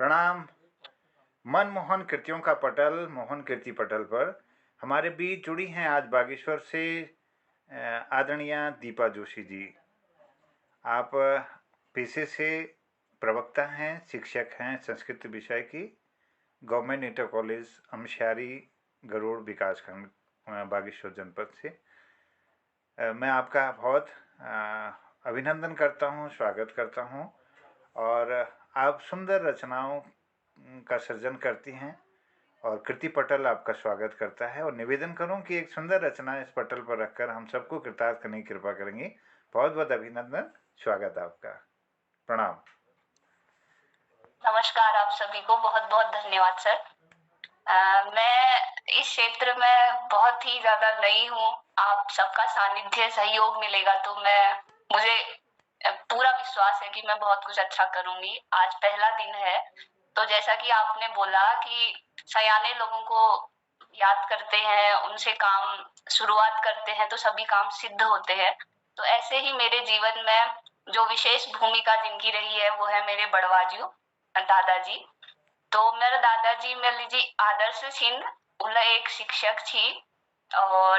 प्रणाम। मनमोहन कृतियों का पटल मोहन कीर्ति पटल पर हमारे बीच जुड़ी हैं आज बागेश्वर से आदरणीय दीपा जोशी जी। आप पेशे से प्रवक्ता हैं, शिक्षक हैं संस्कृत विषय की, गवर्नमेंट इंटर कॉलेज अमशारी गरुड़ विकासखंड बागेश्वर जनपद से। मैं आपका बहुत अभिनंदन करता हूँ, स्वागत करता हूँ। और आप सुंदर रचनाओं का सृजन करती हैं और कृति पटल आपका स्वागत करता है। और निवेदन करूं कि एक सुंदर रचना इस पटल पर रखकर हम सबको कृतार्थ करने की कृपा करेंगे। बहुत बहुत अभिनंदन, स्वागत आपका। प्रणाम। नमस्कार, आप सभी को बहुत बहुत धन्यवाद सर। मैं इस क्षेत्र में बहुत ही ज्यादा नई हूँ। आप सबका सानिध्य सहयोग मिलेगा तो मुझे पूरा विश्वास है कि मैं बहुत कुछ अच्छा करूंगी। आज पहला दिन है, तो जैसा कि आपने बोला कि सयाने लोगों को याद करते हैं, उनसे काम शुरुआत करते हैं तो सभी काम सिद्ध होते हैं। तो ऐसे ही मेरे जीवन में जो विशेष भूमिका जिनकी रही है वो है मेरे बड़वाजू दादाजी। तो मेरे दादाजी में लीजिए आदर्श छिन, उनका एक शिक्षक थी और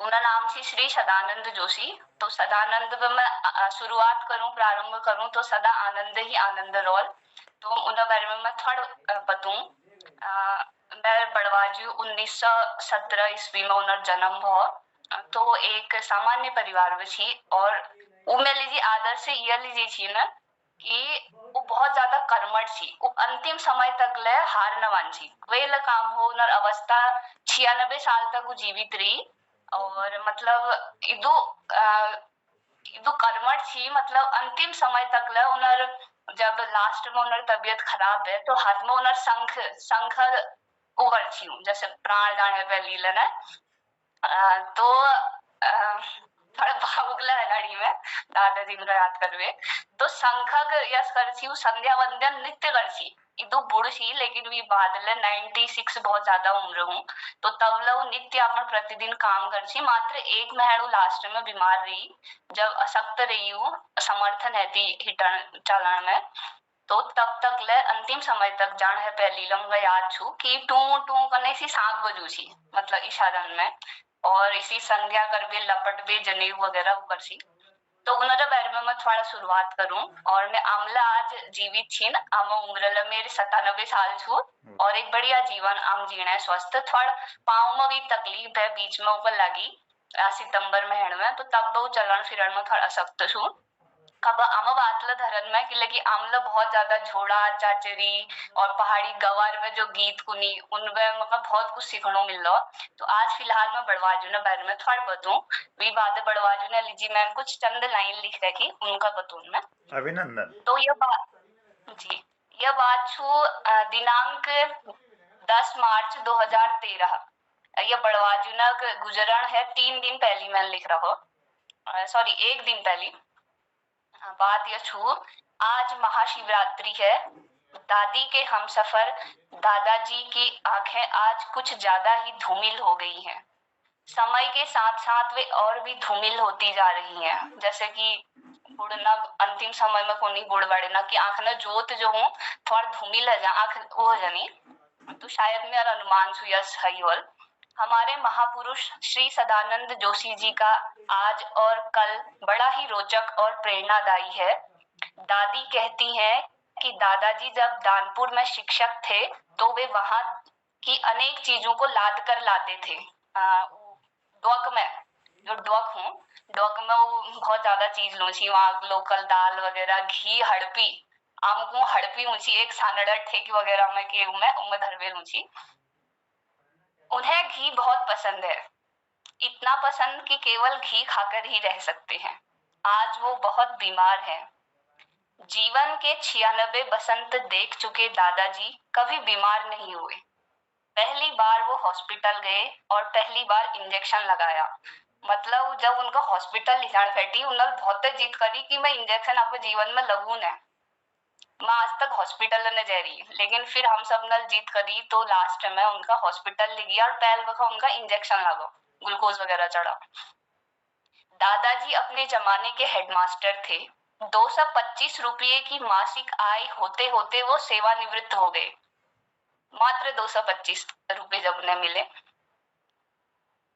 उनका नाम थी श्री सदानंद जोशी। तो सदानंद में मैं शुरुआत करूं, प्रारंभ करूं तो सदा आनंद ही आनंद रोल। तो उनके बारे में मैं थोड़ा बताऊं। मैं बड़वाजू 1917 ईस्वी में उनका जन्म हुआ। तो एक सामान्य परिवार में थी और वो में लीजिए आदर्श ये लीजिए थी ना कि वो बहुत ज्यादा कर्मठ थी। वो अंतिम समय तक ले हार न मानी। वे काम हो उनर अवस्था 96 साल तक वो जीवित रही। और मतलब इदु कर्मठ थी, मतलब अंतिम समय तक ले उनर जब लास्ट में उनर तबीयत खराब है तो हाथ में उनर शंख शंख उगर थी, जैसे प्राण दान है पहली लेना। तो थोड़ा भावुक लड़ी में दादाजी को याद करवे। तो शंखक यस करसी संध्या वंदन नृत्य करसी इदु बुढ़ सी, लेकिन वी बादल 96 बहुत ज्यादा उम्र हूँ। तो तब लो नित्य अपना प्रतिदिन काम करसी। मात्र एक महीनू लास्ट में बीमार रही, जब अशक्त रही हूँ, समर्थन है हिटन चलन में। तो तब तक ले अंतिम समय तक जान है पहली लंग याद छू कि टू टू करने सी सांग बजू सी, मतलब इशारन में। और इसी संध्या कर भी लपट भी जनेऊ वगैरह कर सी। तो उन्होंने बारे में मैं थोड़ा शुरुआत करूं। और मैं आमला आज जीवित छीन, आम उम्र मेरे 97 साल छू और एक बढ़िया जीवन आम जीना है स्वस्थ। थोड़ा पाँव में भी तकलीफ है, बीच में ऊपर लगी सितंबर महीने में। तो तब वो चलन फिरण में थोड़ा सख्त छू। अब आम बातल धरन में कि लगी आमला बहुत ज्यादा झोड़ा चाचरी और पहाड़ी गवार में जो गीत कुनी उनमें मतलब बहुत कुछ सीखने मिल रहा। तो आज फिलहाल मैं बड़वाजू ने बारे में थोड़ा बताऊं। भी बात बड़वाजू ने लीजिए मैं कुछ चंद लाइन लिख रखी उनका बतून में। अभिनंदन। तो यह बात छू दिनांक 10 मार्च 2013। यह बड़वाजू ने गुजरण है 3 दिन पहली मैं लिख रहा हूँ, सॉरी 1 दिन पहली। बात यह छू आज महाशिवरात्रि है। दादी के हमसफर दादाजी की आंखें आज कुछ ज्यादा ही धूमिल हो गई हैं। समय के साथ साथ वे और भी धूमिल होती जा रही हैं, जैसे कि बुढ़ना अंतिम समय में कोनी बुढ़ बड़े ना कि आंख न जोत जो हूँ थोड़ा धूमिल है जा आंख वो हो जानी। तो शायद मेरा अनुमान छू सही होल। हमारे महापुरुष श्री सदानंद जोशी जी का आज और कल बड़ा ही रोचक और प्रेरणादायी है। दादी कहती हैं कि दादाजी जब दानपुर में शिक्षक थे तो वे वहां की अनेक चीजों को लाद कर लाते थे। डॉक में जो डॉक हूँ, डॉक में वो बहुत ज्यादा चीज लूची वहाँ लोकल दाल वगैरह घी हड़पी आमको हड़पी ऊंची एक सानड़ा ठेक वगैरह में के उमे धरवे लूची। उन्हें घी बहुत पसंद है, इतना पसंद कि केवल घी खाकर ही रह सकते हैं। आज वो बहुत बीमार हैं। जीवन के 96 बसंत देख चुके दादाजी कभी बीमार नहीं हुए। पहली बार वो हॉस्पिटल गए और पहली बार इंजेक्शन लगाया। मतलब जब उनका हॉस्पिटल लिजान फैटी उन्होंने बहुत जिद करी कि मैं इंजेक्शन आपके जीवन में लगू न। मैं आज तक हॉस्पिटल न जा रही, लेकिन फिर हम सब नल जीत करी तो लास्ट में उनका हॉस्पिटल ले गया और पहल वक्त उनका इंजेक्शन लगा, ग्लूकोज वगैरह चढ़ा। दादाजी अपने जमाने के हेडमास्टर थे। 225 रुपये की मासिक आय होते होते वो सेवानिवृत्त हो गए। मात्र 225 रुपये जब उन्हें मिले,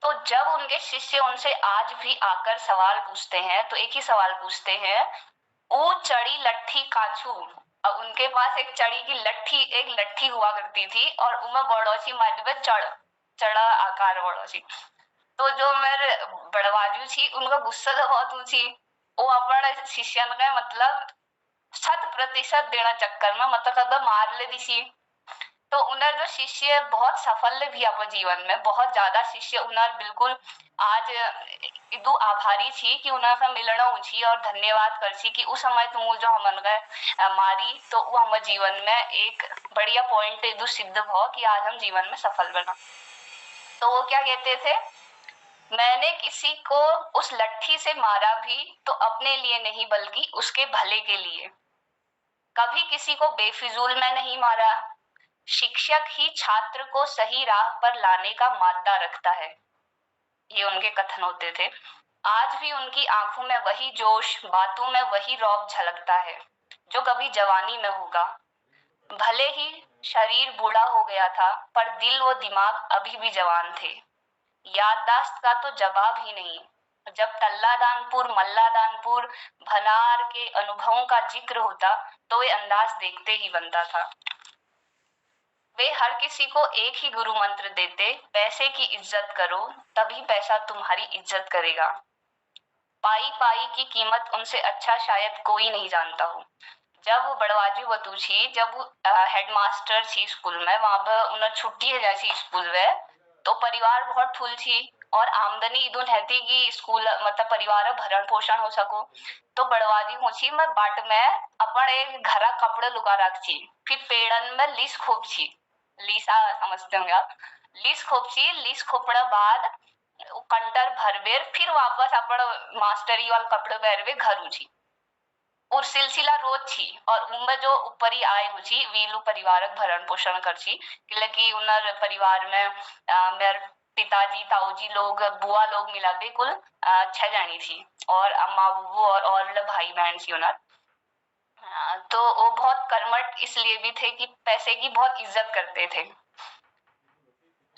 तो जब उनके शिष्य उनसे आज भी आकर सवाल पूछते हैं तो एक ही सवाल पूछते हैं, ऊ चढ़ी लट्ठी काछू। अब उनके पास एक चढ़ी की लट्ठी हुआ करती थी और उमे बड़ोसी माध्यम चढ़ा आकार बड़ोसी। तो जो मेरे बड़वाजू थी उनका गुस्सा तो बहुत ऊंची, वो अपने शिष्यन का मतलब 100% देना चक्कर में मतलब मार ले दी। तो उन्हें जो शिष्य बहुत सफल भी अपन जीवन में, बहुत ज्यादा शिष्य उन्हें बिल्कुल आज इदु आभारी थी कि उन्हें मिलना ऊंची और धन्यवाद करसी कि उस समय तुम जो हमन गए मारी, तो वो हमारे जीवन में एक बढ़िया पॉइंट इदु सिद्ध हो कि आज हम जीवन में सफल बना। तो वो क्या कहते थे, मैंने किसी को उस लट्ठी से मारा भी तो अपने लिए नहीं बल्कि उसके भले के लिए। कभी किसी को बेफिजूल में नहीं मारा। शिक्षक ही छात्र को सही राह पर लाने का मादा रखता है, ये उनके कथन होते थे। आज भी उनकी आंखों में वही जोश, बातों में वही रौब झलकता है जो कभी जवानी में होगा। भले ही शरीर बूढ़ा हो गया था पर दिल व दिमाग अभी भी जवान थे। याददाश्त का तो जवाब ही नहीं। जब तल्लादानपुर, मल्लादानपुर, भनार के अनुभवों का जिक्र होता तो ये अंदाज देखते ही बनता था। वे हर किसी को एक ही गुरु मंत्र देते, पैसे की इज्जत करो तभी पैसा तुम्हारी इज्जत करेगा। पाई पाई की कीमत उनसे अच्छा शायद कोई नहीं जानता हो। जब वो बड़वाजी बतू थी, जब वो हेडमास्टर थी स्कूल में, वहां पर उन्हें छुट्टी है जैसी स्कूल में, तो परिवार बहुत फुल थी और आमदनी इदुन रहती कि स्कूल मतलब परिवार भरण पोषण हो सको। तो बड़वाजी हुची मैं बाट में अपन एक घरा कपड़े लुका रखी, फिर पेड़न में लीस खूब थी। लीसा समझते होंगे आप। लीस खोपची, लीस खोपने बाद कंटर भरबेर फिर वापस अपन मास्टरी वाल कपड़े पहरवे घर उची और सिलसिला रोज थी। और उनमें जो ऊपरी आय हुई वीलू परिवारक भरण पोषण करची, क्योंकि उनर परिवार में मेरे पिताजी, ताऊजी लोग, बुआ लोग मिला के कुल 6 जनी थी और अम्मा बुबू और भाई बहन थी उनर। तो वो बहुत कर्मठ इसलिए भी थे कि पैसे की बहुत इज्जत करते थे।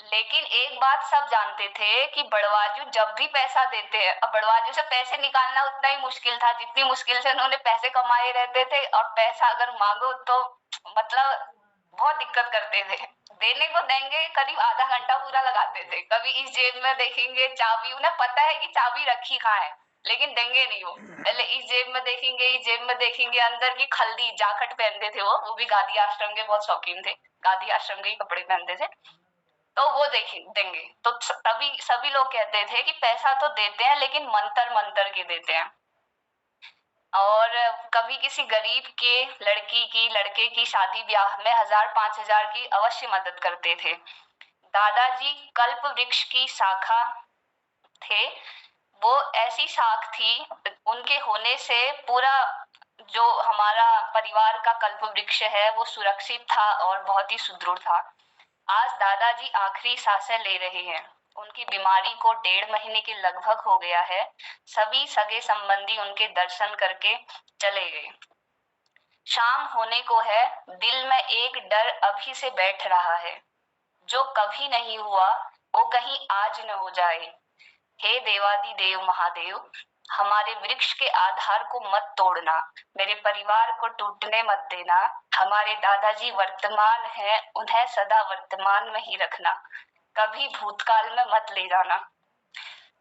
लेकिन एक बात सब जानते थे कि बड़वाजू जब भी पैसा देते हैं, अब बड़वाजू से पैसे निकालना उतना ही मुश्किल था जितनी मुश्किल से उन्होंने पैसे कमाए रहते थे, और पैसा अगर मांगो तो मतलब बहुत दिक्कत करते थे। देने को देंगे करीब आधा घंटा पूरा लगाते थे। कभी इस जेब में देखेंगे चाबी, उन्हें पता है कि चाबी रखी कहाँ है लेकिन देंगे नहीं। वो पहले इस जेब में देखेंगे, इस जेब में देखेंगे, अंदर की खल्दी जाकट पहनते थे। वो भी गांधी आश्रम के बहुत शौकीन थे, गांधी आश्रम के ही कपड़े पहनते थे। तो वो देंगे तो तभी सभी लोग कहते थे कि पैसा तो देते हैं लेकिन मंतर मंतर के देते हैं। और कभी किसी गरीब के लड़के की शादी ब्याह में 1000-5000 की अवश्य मदद करते थे। दादाजी कल्प वृक्ष की शाखा थे। वो ऐसी शाख थी, उनके होने से पूरा जो हमारा परिवार का कल्प वृक्ष है वो सुरक्षित था और बहुत ही सुदृढ़ था। आज दादाजी आखिरी सांसें ले रहे हैं। उनकी बीमारी को 1.5 महीने के लगभग हो गया है। सभी सगे संबंधी उनके दर्शन करके चले गए। शाम होने को है। दिल में एक डर अभी से बैठ रहा है, जो कभी नहीं हुआ वो कहीं आज न हो जाए। हे देवादि देव महादेव, हमारे वृक्ष के आधार को मत तोड़ना, मेरे परिवार को टूटने मत देना। हमारे दादाजी वर्तमान हैं, उन्हें सदा वर्तमान में ही रखना, कभी भूतकाल में मत ले जाना।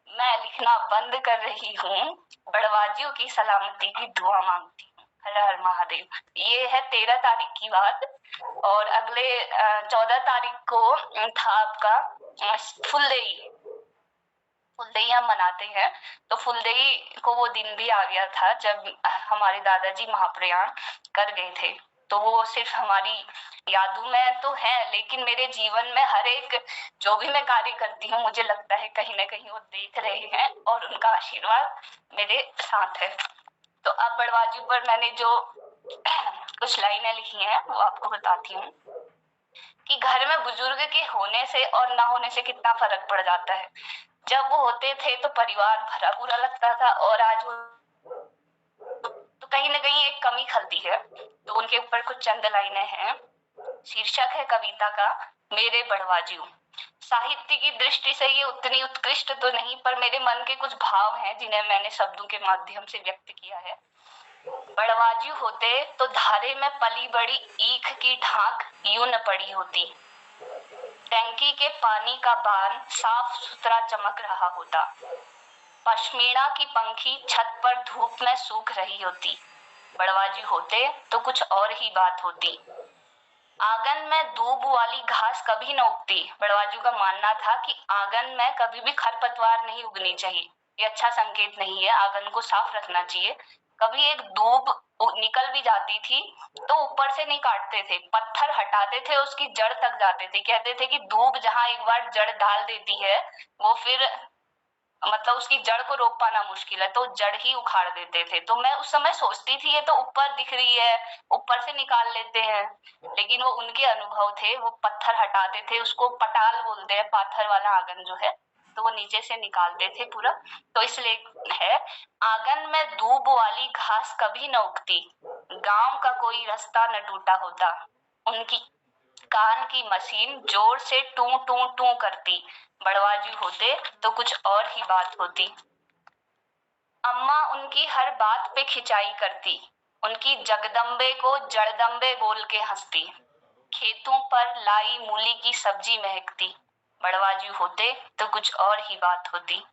मैं लिखना बंद कर रही हूँ, बड़वाजियों की सलामती की दुआ मांगती हूँ। हर हर महादेव। ये है 13 तारीख की बात। और अगले 14 तारीख को था आपका फुलदेई। फुलदेई हम मनाते हैं, तो फुलदेई को वो दिन भी आ गया था जब हमारे दादाजी महाप्रयाण कर गए थे। तो वो सिर्फ हमारी यादों में तो है, लेकिन मेरे जीवन में हर एक जो भी मैं कार्य करती हूँ मुझे लगता है कहीं ना कहीं वो देख रहे हैं और उनका आशीर्वाद मेरे साथ है। तो अब बड़वाजी पर मैंने जो कुछ लाइनें लिखी हैं वो आपको बताती हूँ कि घर में बुजुर्ग के होने से और ना होने से कितना फर्क पड़ जाता है। जब वो होते थे तो परिवार भरा पूरा लगता था, और आज वो तो कहीं ना कहीं एक कमी खलती है। तो उनके ऊपर कुछ चंद लाइनें हैं। शीर्षक है कविता का मेरे बड़वाजियों। साहित्य की दृष्टि से ये उतनी उत्कृष्ट तो नहीं, पर मेरे मन के कुछ भाव हैं जिन्हें मैंने शब्दों के माध्यम से व्यक्त किया है। बड़वाजियों होते तो धारे में पली बड़ी ईख की ढाक यूं न पड़ी होती। टैंकी के पानी का बान साफ सुथरा चमक रहा होता। पश्मीना की पंखी छत पर धूप में सूख रही होती। बड़वाजी होते तो कुछ और ही बात होती। आंगन में दूब वाली घास कभी न उगती। बड़वाजू का मानना था कि आंगन में कभी भी खरपतवार नहीं उगनी चाहिए, ये अच्छा संकेत नहीं है, आंगन को साफ रखना चाहिए। कभी एक दूब निकल भी जाती थी तो ऊपर से नहीं काटते थे, पत्थर हटाते थे, उसकी जड़ तक जाते थे। कहते थे कि दूब जहां एक बार जड़ डाल देती है वो फिर मतलब उसकी जड़ को रोक पाना मुश्किल है, तो जड़ ही उखाड़ देते थे। तो मैं उस समय सोचती थी ये तो ऊपर दिख रही है, ऊपर से निकाल लेते हैं, लेकिन वो उनके अनुभव थे। वो पत्थर हटाते थे, उसको पटाल बोलते हैं, पाथर वाला आंगन जो है, तो वो नीचे से निकालते थे पूरा। तो इसलिए है आंगन में दूब वाली घास कभी न उगती, गांव का कोई रास्ता न टूटा होता। उनकी कान की मशीन जोर से टू टू टू करती। बड़वाजी होते तो कुछ और ही बात होती। अम्मा उनकी हर बात पे खिंचाई करती। उनकी जगदम्बे को जड़दम्बे बोल के हंसती। खेतों पर लाई मूली की सब्जी महकती। बड़वाजी होते तो कुछ और ही बात होती।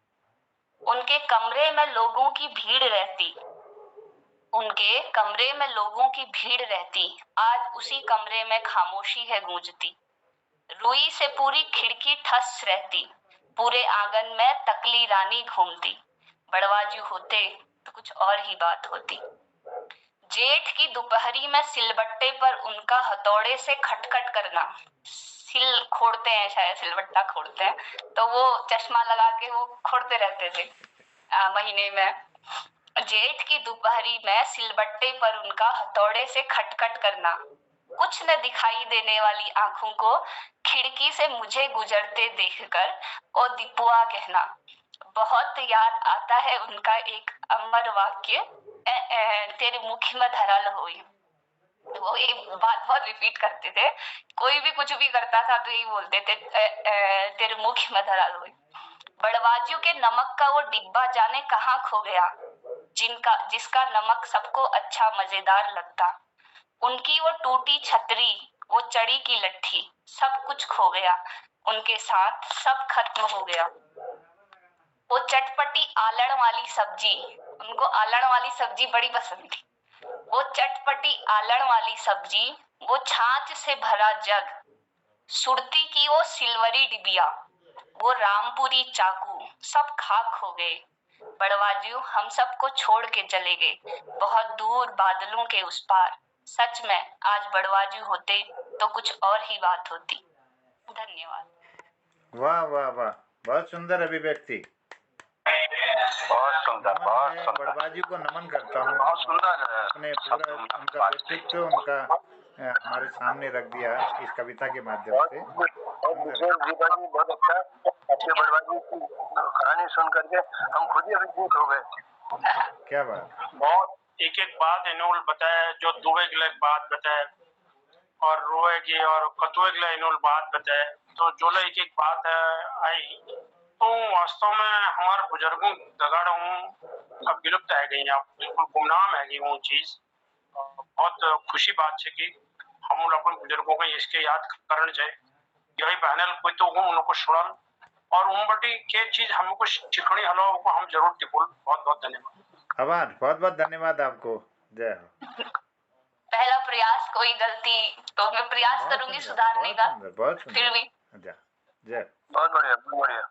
उनके कमरे में लोगों की भीड़ रहती। उनके कमरे में लोगों की भीड़ रहती। आज उसी कमरे में खामोशी है गूंजती। रुई से पूरी खिड़की ठस रहती। पूरे आंगन में तकली रानी घूमती। बड़वाजी होते तो कुछ और ही बात होती। जेठ की दोपहरी में सिलबट्टे पर उनका हथौड़े से खटखट करना। सिल खोड़ते हैं, शायद सिलबट्टा खोड़ते हैं, तो वो चश्मा लगा के वो खोड़ते रहते थे महीने में। जेठ की दोपहरी में सिलबट्टे पर उनका हथौड़े से खटखट करना। कुछ न दिखाई देने वाली आंखों को खिड़की से मुझे गुजरते देखकर ओ दीपुआ कहना। बहुत याद आता है उनका एक अमर वाक्य, तेरे मुख में धरल होई। वो ये बात बहुत रिपीट करते थे, कोई भी कुछ भी करता था तो यही बोलते थे, तेरे मुख में धरल होई। बड़वाजियों के नमक का वो डिब्बा जाने कहाँ खो गया, जिसका नमक सबको अच्छा मजेदार लगता। उनकी वो टूटी छतरी, वो चढ़ी की लट्ठी, सब कुछ खो गया। उनके साथ सब खत्म हो गया। वो चटपटी आलण वाली सब्जी, उनको आलण वाली सब्जी बड़ी पसंद थी। वो चटपटी आलण वाली सब्जी, वो छाछ से भरा जग, सुरती की वो सिल्वरी डिबिया, वो रामपुरी चाकू, सब खाक हो गए। बड़वाजियों हम सबको छोड़ के चले गए, बहुत दूर बादलों के उस पार। सच में आज बड़वाजी होते तो कुछ और ही बात होती। धन्यवाद। वाह वाह वाह, बहुत सुंदर अभिव्यक्ति। बहुत सुंदर, बहुत मैं सुंदर। बड़वाजी को नमन करता हूँ। बहुत सुंदर अपने पूरा उनका व्यक्तित्व उनका हमारे सामने रख दिया इस कविता के माध्यम से। बहुत अच्छा। आपके बड़वाजी की कहानी सुन करके हम खुद ही अभिभूत हो गए। क्या बात। बहुत एक एक बात इन्होंने बताया, जो दुबे के लिए बात बताए और रोए की और कतुए के लिए इन्होंने बात बताए, तो जो एक एक बात आई, तो वास्तव में हमारे बुजुर्गों दगाड़ हूँ विलुप्त है गई, बिल्कुल गुमनाम है गई वो चीज। बहुत खुशी बात है कि हम अपन बुजुर्गों को इसके याद करना चाहिए। यही पैनल कोई तो उन लोग को सुनल और उमबटी के चीज हमको शिकड़ी हलो को हम जरूर टिपुल। बहुत बहुत धन्यवाद। आभार, बहुत बहुत धन्यवाद आपको। जय हो। पहला प्रयास, कोई गलती तो मैं प्रयास करूंगी सुधारने का। बहुत सुंदर, फिर भी जय। बहुत बढ़िया, बहुत बढ़िया।